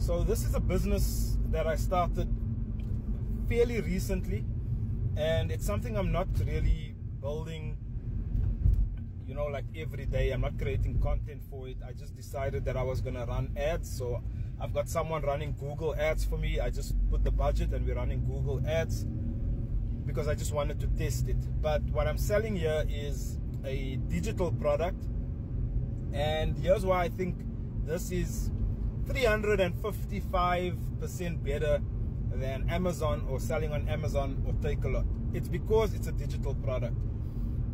So this is a business that I started fairly recently, and it's something I'm not really building, you know, like every day. I'm not creating content for it. I just decided that I was gonna run ads. So I've got someone running Google ads for me. I just put the budget and we're running Google ads because I just wanted to test it. But what I'm selling here is a digital product, and here's why I think this is 355% better than Amazon or selling on Amazon or TakeAlot. It's because it's a digital product.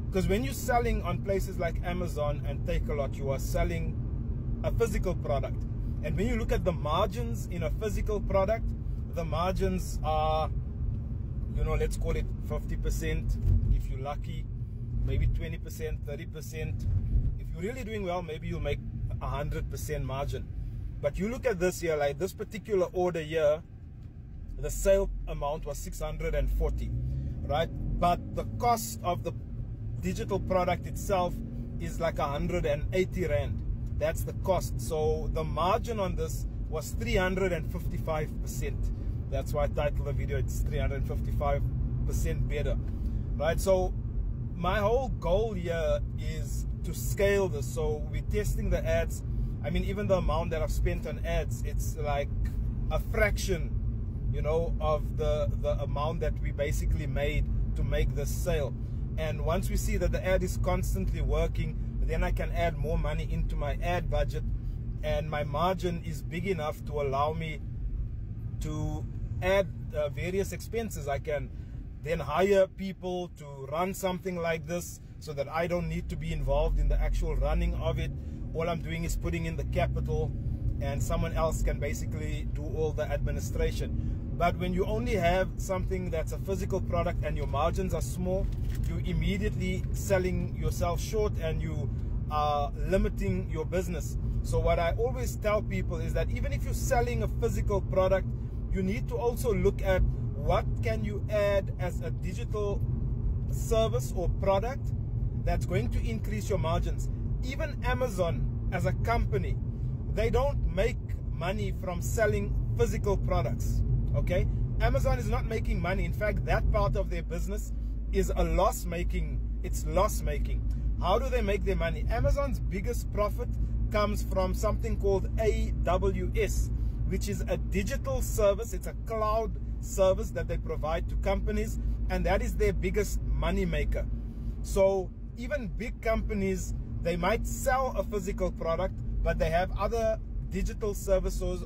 Because when you're selling on places like Amazon and TakeAlot, you are selling a physical product. And when you look at the margins in a physical product, the margins are, you know, let's call it 50% if you're lucky, maybe 20%, 30%. If you're really doing well, maybe you'll make 100% margin. But you look at this here, like this particular order here, the sale amount was 640, right? But the cost of the digital product itself is like 180 Rand. That's the cost. So the margin on this was 355%. That's why I titled the video, it's 355% better, right? So my whole goal here is to scale this. So we're testing the ads. I mean, even the amount that I've spent on ads, it's like a fraction, you know, of the amount that we basically made to make this sale. And once we see that the ad is constantly working, then I can add more money into my ad budget, and my margin is big enough to allow me to add various expenses. I can then hire people to run something like this so that I don't need to be involved in the actual running of it. All I'm doing is putting in the capital, and someone else can basically do all the administration. But when you only have something that's a physical product and your margins are small, you're immediately selling yourself short and you are limiting your business. So what I always tell people is that even if you're selling a physical product, you need to also look at what can you add as a digital service or product that's going to increase your margins. Even Amazon as a company, they don't make money from selling physical products. Okay, Amazon is not making money. In fact, that part of their business is a loss making. It's loss making. How do they make their money? Amazon's biggest profit comes from something called AWS, which is a digital service. It's a cloud service that they provide to companies, and that is their biggest money maker. So even big companies, they might sell a physical product, but they have other digital services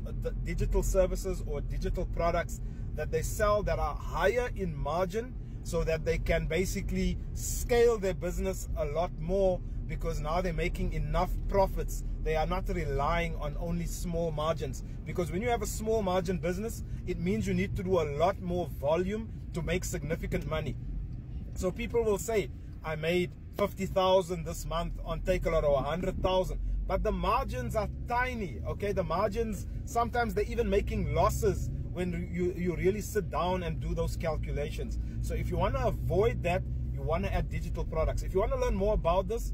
or digital products that they sell that are higher in margin, so that they can basically scale their business a lot more, because now they're making enough profits. They are not relying on only small margins, because when you have a small margin business, it means you need to do a lot more volume to make significant money. So people will say, I made 50,000 this month on TakeAlot, or 100,000, but the margins are tiny. Okay, the margins, sometimes they're even making losses when you really sit down and do those calculations. So if you want to avoid that, you want to add digital products. If you want to learn more about this,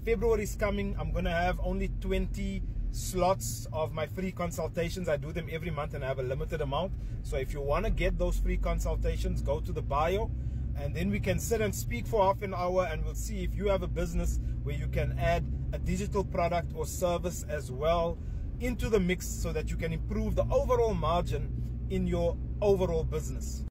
February is coming. I'm going to have only 20 slots of my free consultations. I do them every month and I have a limited amount. So if you want to get those free consultations, go to the bio, and then we can sit and speak for half an hour, and we'll see if you have a business where you can add a digital product or service as well into the mix, so that you can improve the overall margin in your overall business.